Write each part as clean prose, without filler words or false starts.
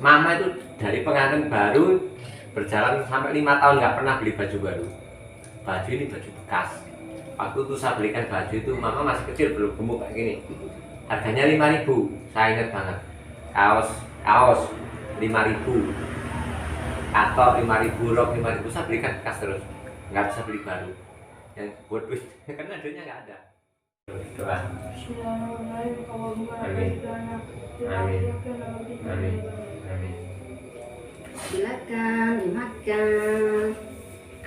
Mama itu dari pengantin baru berjalan sampai 5 tahun nggak pernah beli baju baru. Baju ini baju bekas. Waktu itu saya belikan baju itu Mama masih kecil, belum gemuk kayak gini. Harganya 5.000, saya ingat banget. Kaos 5.000, atau 5.000, rok 5.000, saya belikan bekas terus. Nggak bisa beli baru. Yang buat duit karena duitnya nggak ada. Doa. Amin. Amin. Amin. Amin. Silakan dimakan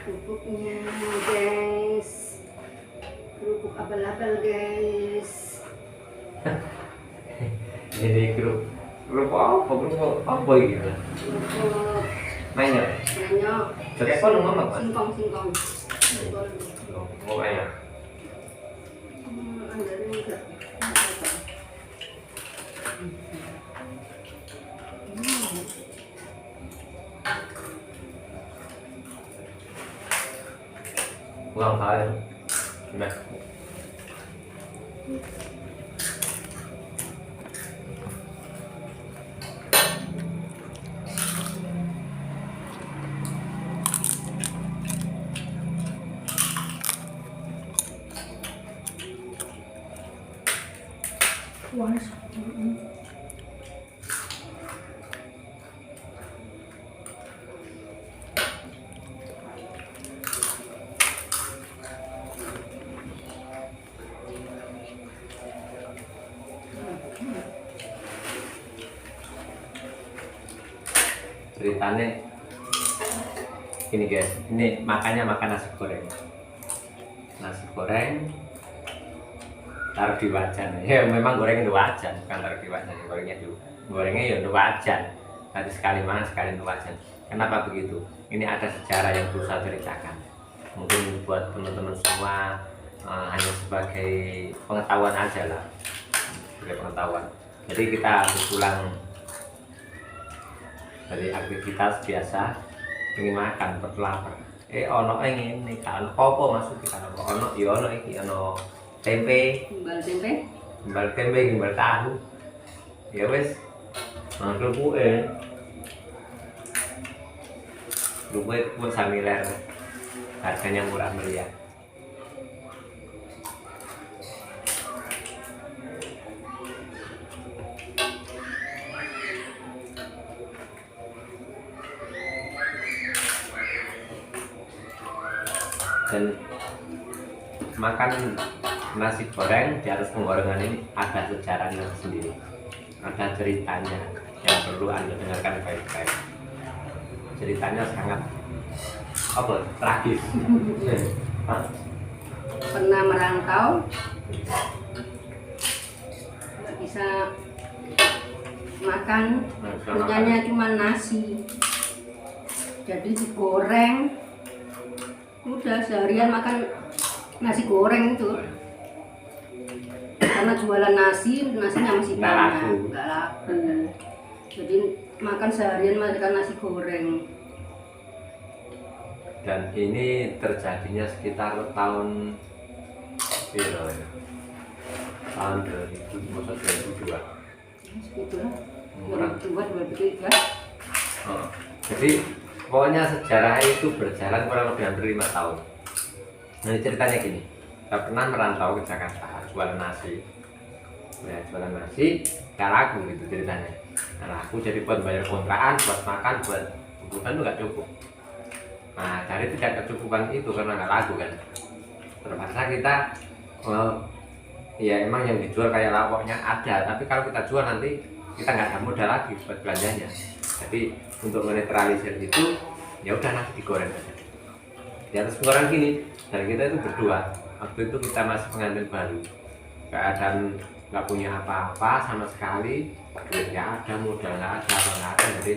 kerupuknya guys, kerupuk abal-abal guys. Ini kerupuk apa ini? Kerupuk Mainnya? nanyok, Jadi apa lu ngomong, Pak? singkong. Mau banyak. Ada juga. Ulang tahun. Nah. Ceritanya gini guys, ini makannya makan nasi goreng taruh di wajan. Ya memang gorengnya di wajan, bukan taruh di wajan, gorengnya ya di wajan. Nanti sekali makan sekali di wajan. Kenapa begitu? Ini ada sejarah yang berusaha ceritakan. Mungkin buat teman-teman semua hanya sebagai pengetahuan aja lah, sebagai pengetahuan. Jadi kita berpulang dari aktivitas biasa, ingin makan berlapar. Ono ini kan apa masuk kita ono ya ono iki ono tempe, gimbal tempe, gimbal tahu. Ya wes, kerupuk pun samiler, harganya murah meriah. Dan makan nasi goreng di atas penggorengan ini ada sejarahnya sendiri, ada ceritanya yang perlu Anda dengarkan baik-baik. Ceritanya sangat tragis. Pernah merantau, nggak bisa makan, punyanya cuma nasi, jadi digoreng. Udah seharian makan nasi goreng itu, karena jualan nasinya masih banyak, nggak laku. Jadi makan seharian makan nasi goreng. Dan ini terjadinya sekitar tahun tahun 2002. Segitulah, 2002, 2003. Jadi pokoknya sejarah itu berjalan kurang lebih hampir 5 tahun. Nah ceritanya gini, saya pernah merantau ke Jakarta, jualan nasi. Ya, jualan nasi, gak laku gitu ceritanya. Gak laku, jadi buat bayar kontrakan, buat makan, buat kebutuhan itu gak cukup. Nah dari tidak kecukupan itu karena gak laku kan, terpaksa kita ya emang yang dijual kayak lauknya ada, tapi kalau kita jual nanti kita nggak ada modal lagi buat belanjanya. Jadi untuk menetralisir itu ya udah nasi digoreng aja di atas penggorengan gini. Dan kita itu berdua, waktu itu kita masih pengantin baru, keadaan nggak punya apa-apa sama sekali, duit nggak ada, modal nggak ada, apa nggak ada. Jadi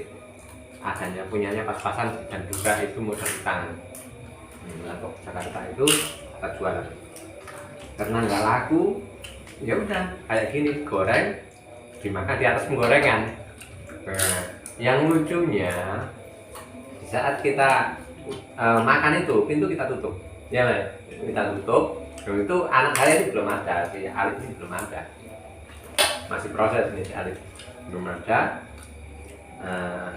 adanya punyanya pas-pasan dan juga itu modal utang. Untuk Jakarta itu kita jualan karena nggak laku, ya udah kayak gini goreng dimakan di atas penggorengan. Nah, yang lucunya di saat kita makan itu pintu kita tutup, ya kita tutup. Dan itu anak saya ini belum ada, si Alif ini belum ada, masih proses nih si Alif belum ada. Nah,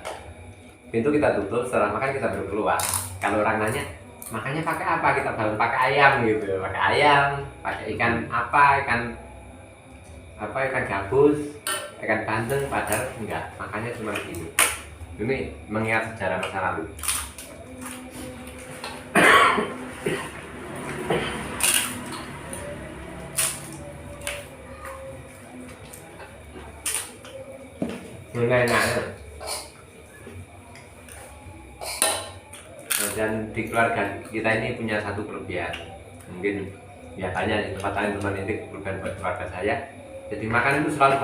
pintu kita tutup, setelah makan kita baru keluar. Kalau orang nanya makannya pakai apa, kita bilang pakai ayam gitu, pakai ayam, pakai ikan apa, ikan gabus, ikan bandeng. Padahal enggak, makannya cuma gini. Ini mengingat sejarah masa lalu. Enak-enak. Dan di keluarga kita ini punya satu kelebihan, mungkin ya banyak di tempat lain teman ini kelebihan buat keluarga saya. Jadi makan itu selalu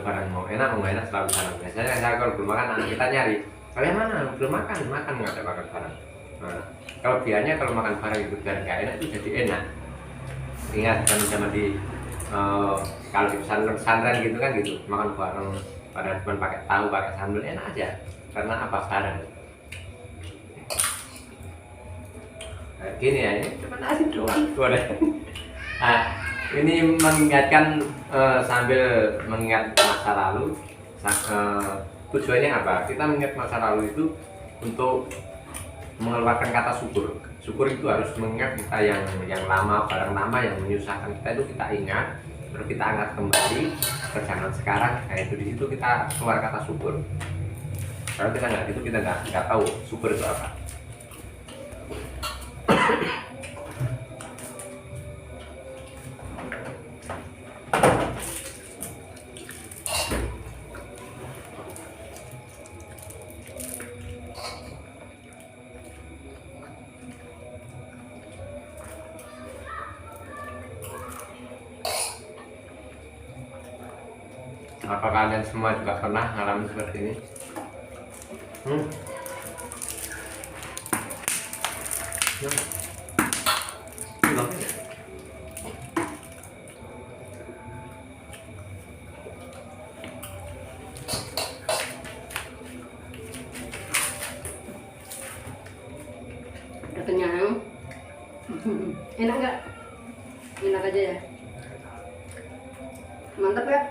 bareng, mau enak mau enak selalu bareng. Biasanya saya kalau belum makan anak kita nyari, kalian mana belum makan nggak ada makan bareng. Nah, kelebihannya kalau makan bareng itu biar nggak enak itu jadi enak. Ingat zaman di kalau di pesantren gitu kan gitu, makan bareng pada cuma pakai tahu pakai sambal enak aja karena apa bareng. Gini ya, ini cuma nasi doang boleh. Nah, ini mengingatkan sambil mengingat masa lalu. Tujuannya apa? Kita mengingat masa lalu itu untuk mengeluarkan kata syukur. Syukur itu harus mengingat kita yang lama, barang lama yang menyusahkan kita itu kita ingat, terus kita angkat kembali ke zaman sekarang. Nah itu di situ kita keluar kata syukur. Kalau kita nggak gitu kita nggak tahu syukur itu apa. Apa kalian semua juga pernah ngalamin seperti ini? Udah kenyang. Enak nggak? Enak aja ya. Mantap ya.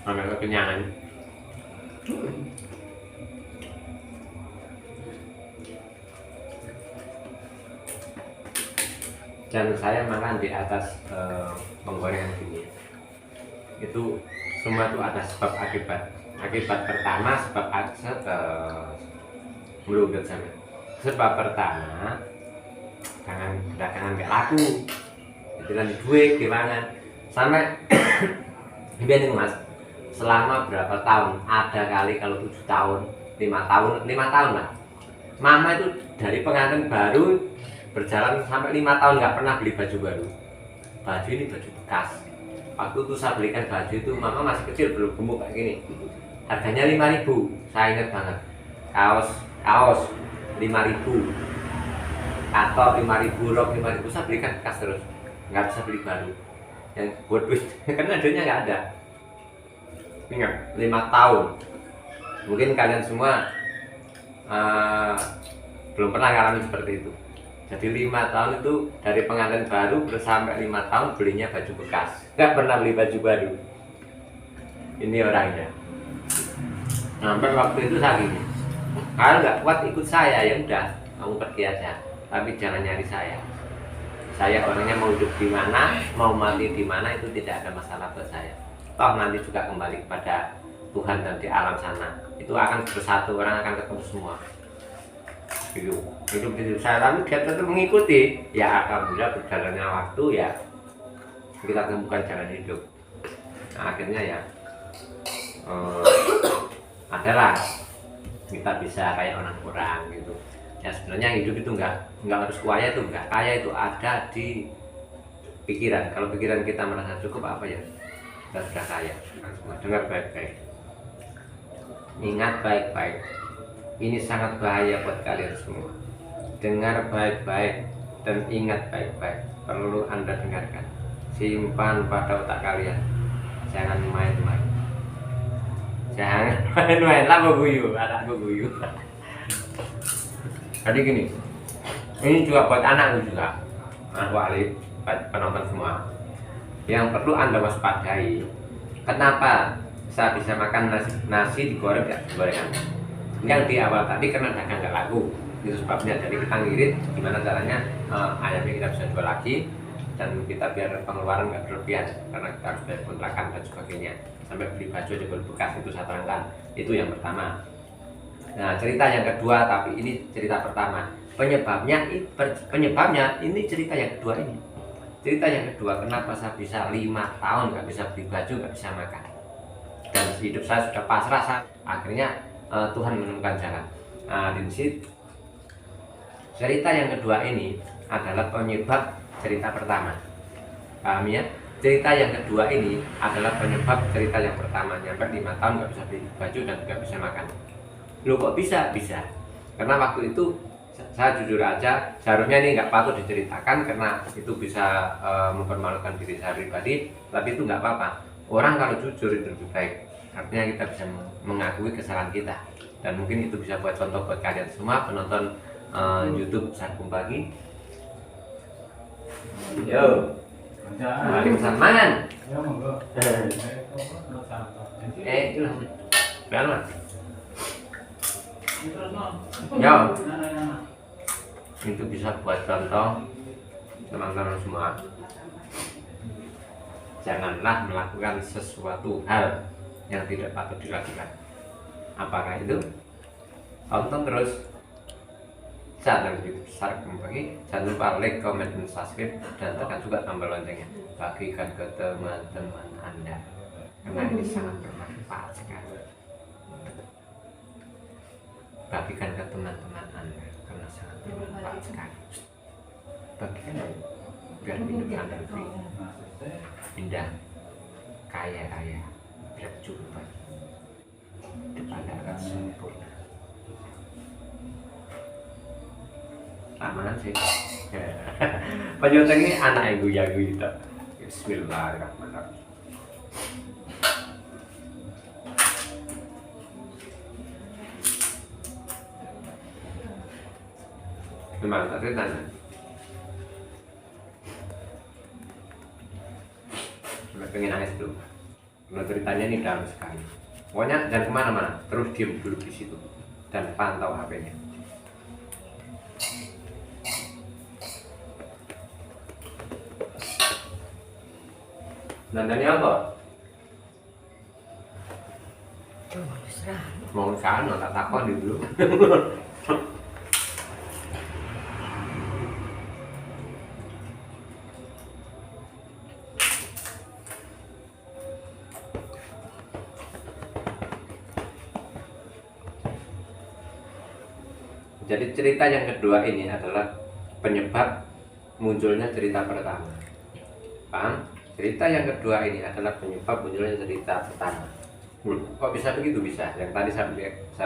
Sampai kekenyangan. Dan saya makan di atas penggorengan gini. Itu semua itu ada sebab akibat. Akibat pertama sebab pertama dagangan gak laku. Jalan duit gimana? Sampai ini mas, selama berapa tahun? Ada kali kalau 7 tahun, 5 tahun lah. Mama itu dari pengantin baru berjalan sampai 5 tahun nggak pernah beli baju baru. Baju ini baju bekas. Waktu itu saya belikan baju itu, mama masih kecil belum gemuk kayak gini. Harganya 5.000, saya ingat banget. Kaos 5.000, atau 5.000, rok 5.000, saya belikan bekas terus. Nggak bisa beli baru. Yang buat duit karena adanya nggak ada. Ingat 5 tahun. Mungkin kalian semua belum pernah ngalamin seperti itu. Jadi 5 tahun itu dari pengantin baru sampai 5 tahun belinya baju bekas, nggak pernah beli baju baru. Ini orangnya. Sampai waktu itu saya gini, kalau nggak kuat ikut saya ya udah, kamu pergi aja, tapi jangan nyari saya. Saya orangnya mau hidup di mana, mau mati di mana itu tidak ada masalah buat saya. Toh nanti juga kembali kepada Tuhan dan di alam sana. Itu akan bersatu, orang akan ketemu semua. Gitu. Hidup saya lalu dia tetap mengikuti. Ya alhamdulillah berjalannya waktu ya kita temukan jalan hidup. Nah, akhirnya ya adalah kita bisa kayak orang gitu. Ya sebenarnya hidup itu enggak harus kaya, itu enggak kaya, itu ada di pikiran. Kalau pikiran kita merasa cukup apa ya kita sudah kaya. Dengar baik-baik, ingat baik-baik, ini sangat bahaya buat kalian semua. Dengar baik-baik dan ingat baik-baik, perlu Anda dengarkan, simpan pada otak kalian. Jangan main-main, jangan main-main lah guyu, anakku guyu. Jadi gini, ini juga buat anakku juga, anak wali, penonton semua. Yang perlu Anda waspadai, Kenapa saya bisa makan nasi digoreng nggak gorengan? Yang di awal tadi karena dagang nggak laku, itu sebabnya. Jadi kita ngirit gimana caranya ayamnya kita bisa jual lagi, dan kita biar pengeluaran nggak berlebihan karena kita harus bayar kontrakan dan sebagainya. Sampai beli baju di bekas itu saya terangkan. Itu yang pertama. Nah, cerita yang kedua, tapi ini cerita pertama. Penyebabnya ini cerita yang kedua ini. Cerita yang kedua, kenapa saya bisa 5 tahun nggak bisa beli baju, nggak bisa makan, dan hidup saya sudah pasrah. Akhirnya Tuhan menemukan jalan. Nah, di sini cerita yang kedua ini adalah penyebab cerita pertama. Paham ya? Cerita yang kedua ini adalah penyebab cerita yang pertama. Nyampe 5 tahun nggak bisa beli baju dan nggak bisa makan. Loh, kok bisa? Bisa. Karena waktu itu saya jujur aja, seharusnya ini nggak patut diceritakan karena itu bisa mempermalukan diri saya pribadi, tapi itu nggak apa-apa. Orang kalau jujur itu lebih baik, artinya kita bisa mengakui kesalahan kita, dan mungkin itu bisa buat contoh buat kalian semua penonton YouTube Sarkum Pagi. Yo, Waalaikumsalam. Mangan. Itu lah. Yo, itu bisa buat contoh teman-teman semua. Janganlah melakukan sesuatu hal yang tidak patut dilakukan. Apakah itu? Tonton terus channel YouTube Sarkum Pagi. Jangan lupa like, comment, dan subscribe, dan tekan juga tombol loncengnya. Bagikan ke teman-teman Anda karena ini sangat bermanfaat sekali. Bagikan ke teman-teman Anda karena sangat bermanfaat sekali. Bagikan biar hidup Anda lebih indah, kaya raya, berkecukupan, depan akan sempurna. Aman sih. Penyuting ini anak yang guya-guya itu. Bismillahirrahmanirrahim. Gimana tadi tanya? Sampai pengen nangis dulu. Karena ceritanya ini dalam sekali. Pokoknya jangan kemana-mana, terus diem dulu di situ dan pantau HP-nya. Nandanya apa? Mau sana, tak takon dulu. Jadi cerita yang kedua ini adalah penyebab munculnya cerita pertama. Paham? Cerita yang kedua ini adalah penyebab munculnya cerita pertama. Kok bisa begitu? Bisa. Yang tadi saya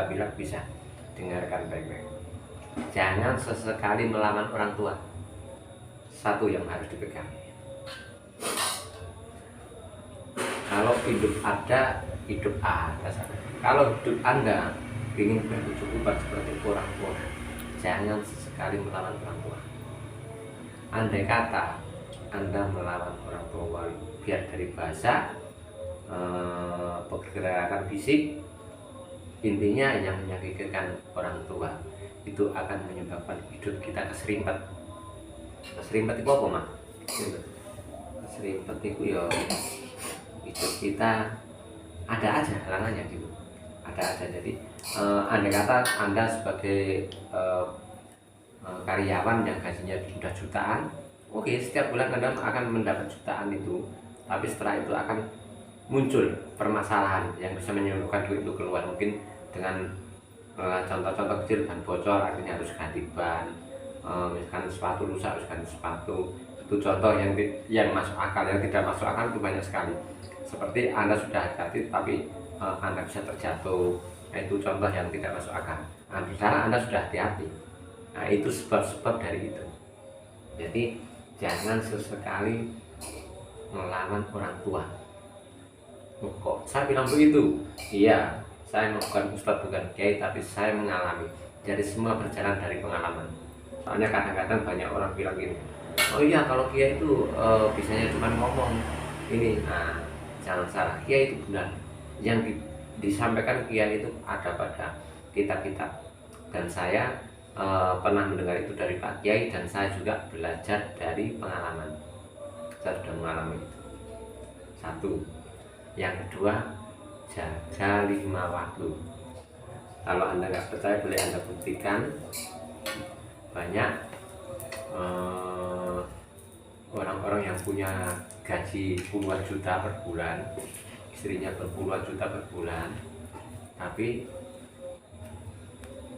bilang bisa. Dengarkan baik-baik. Jangan sesekali melawan orang tua. Satu yang harus dipegang. Kalau hidup ada, hidup ada. Kalau hidup Anda ingin berkecukupan seperti orang tua, jangan sesekali melawan orang tua. Andai kata Anda melawan orang tua, biar dari bahasa pergerakan fisik, intinya yang menyakitkan orang tua itu akan menyebabkan hidup kita keserimpet. Keserimpet itu apa, Mak? Keserimpet itu ya hidup kita ada aja halangannya gitu. Ada aja. Jadi andai kata Anda sebagai karyawan yang gajinya sudah jutaan, oke, setiap bulan Anda akan mendapat jutaan itu, tapi setelah itu akan muncul permasalahan yang bisa menyebabkan duit itu keluar. Mungkin dengan contoh-contoh kecil, ban bocor akhirnya harus ganti ban, misalkan sepatu rusak harus ganti sepatu. Itu contoh yang masuk akal. Yang tidak masuk akal itu banyak sekali, seperti Anda sudah hati-hati tapi Anda bisa terjatuh. Nah, itu contoh yang tidak masuk akal. Nah, di sana Anda sudah hati-hati. Nah, itu sebab-sebab dari itu. Jadi jangan sesekali melawan orang tua. Kok saya bilang begitu? Iya, saya bukan ustadz, bukan kiai, tapi saya mengalami. Jadi semua berjalan dari pengalaman. Soalnya kadang-kadang banyak orang bilang gini, oh iya kalau kiai itu bisanya cuma ngomong ini. Nah, jangan salah, kiai itu benar. Yang disampaikan kiai itu ada pada kitab-kitab, dan saya pernah mendengar itu dari Pak Kiai, dan saya juga belajar dari pengalaman. Saya sudah mengalami itu. Satu. Yang kedua, jaga 5 waktu. Kalau Anda nggak percaya, boleh Anda buktikan. Banyak orang-orang yang punya gaji puluhan juta per bulan, istrinya berpuluhan juta per bulan, tapi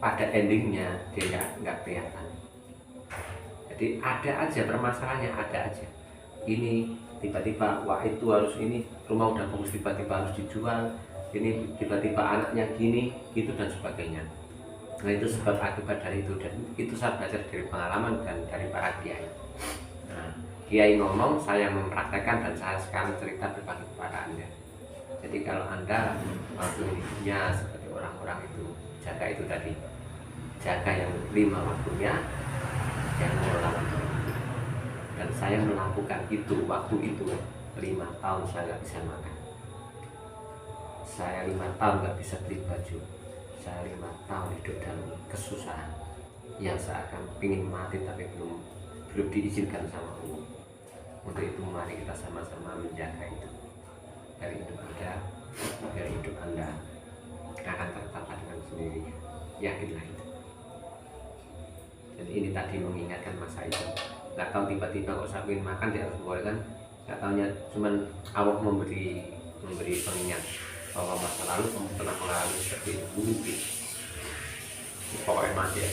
pada endingnya dia nggak kelihatan. Jadi ada aja permasalahannya, ada aja. Ini tiba-tiba, wah itu harus ini, rumah udah bagus tiba-tiba harus dijual, ini tiba-tiba anaknya gini, gitu dan sebagainya. Nah itu sebab akibat dari itu, dan itu saya belajar dari pengalaman dan dari para kiai. Nah, kiai ngomong, saya mempraktekkan, dan saya sekarang cerita berbagi kepada Anda. Jadi kalau Anda waktu hidupnya seperti orang-orang itu, jaga itu tadi, jaga yang 5 waktunya, jangan mengelola waktu. Dan saya melakukan itu, waktu itu 5 tahun saya nggak bisa makan, saya 5 tahun nggak bisa beli baju, saya 5 tahun hidup dalam kesusahan yang seakan ingin mati tapi belum diizinkan sama Allah. Untuk itu mari kita sama-sama menjaga itu. Dari hidup Anda, dari hidup Anda akan tertata dengan sendirinya, yakinlah itu. Dan ini tadi mengingatkan masa itu. Nggak tahu tiba-tiba kok saya ingin makan, dia harus boleh kan? Nggak tahunya cuman Allah memberi pengingat bahwa masa lalu kamu pernah mengalami seperti itu, mungkin pokoknya mati ya.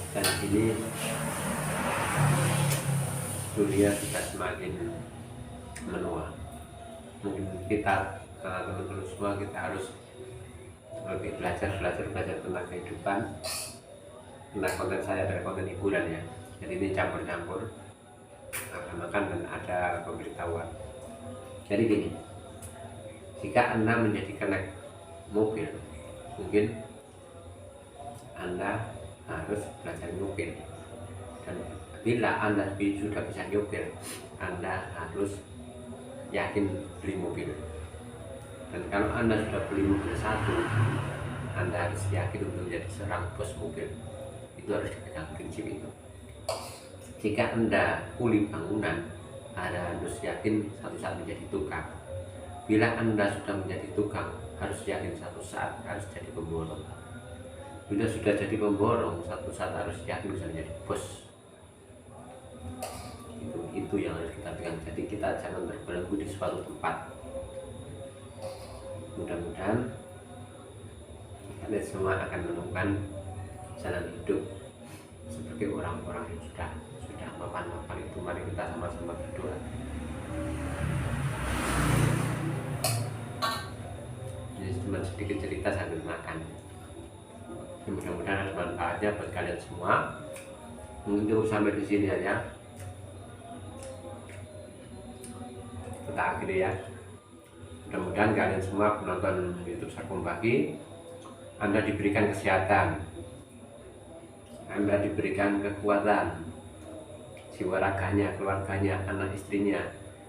Dan ini dunia sudah semakin menua. Mungkin kita teman-teman semua kita harus lebih belajar tentang kehidupan, tentang konten saya dari konten hiburan ya. Jadi ini campur-campur, ada makan dan ada pemberitahuan. Jadi gini, jika Anda menjadikan naik mobil, mungkin Anda harus belajar nyupir, dan bila Anda sudah bisa nyupir, Anda harus yakin beli mobil. Dan kalau Anda sudah beli mobil satu, Anda harus yakin untuk menjadi seorang bos mobil. Itu harus dipegang prinsip itu. Jika Anda kuli bangunan, Anda harus yakin satu saat menjadi tukang. Bila Anda sudah menjadi tukang, harus yakin satu saat harus jadi pemborong. Bila sudah jadi pemborong, satu saat harus yakin bisa menjadi bos. Itu yang harus kita pegang. Jadi kita jangan terbelenggu di suatu tempat. Mudah-mudahan kalian semua akan menemukan jalan hidup seperti orang-orang yang sudah mapan-mapan itu. Mari kita sama-sama berdoa. Ini cuma sedikit cerita sambil makan. Mudah-mudahan ada manfaatnya buat kalian semua. Mungkin cukup sampai di sini aja. Kita akhiri ya. Mudah-mudahan kalian semua penonton YouTube Sakum Pagi, Anda diberikan kesehatan, Anda diberikan kekuatan, jiwa raganya, keluarganya, anak istrinya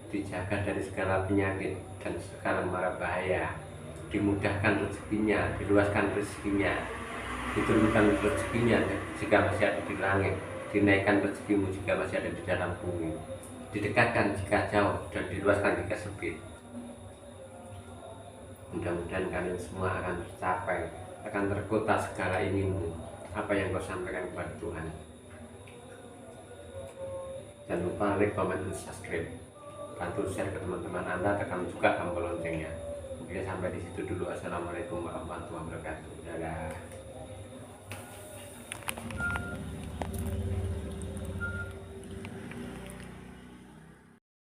dijaga dari segala penyakit dan segala mara bahaya, dimudahkan rezekinya, diluaskan rezekinya, diturunkan rezekinya jika masih ada di langit, dinaikkan rezekimu jika masih ada di dalam bumi, didekatkan jika jauh dan diluaskan jika sempit. Mudah-mudahan kalian semua akan tercapai, akan terkota segala inginmu, apa yang kau sampaikan kepada Tuhan. Jangan lupa like, comment, dan subscribe. Bantu share ke teman-teman Anda, tekan juga tombol loncengnya. Mungkin sampai di situ dulu. Assalamualaikum warahmatullahi wabarakatuh. Dadah.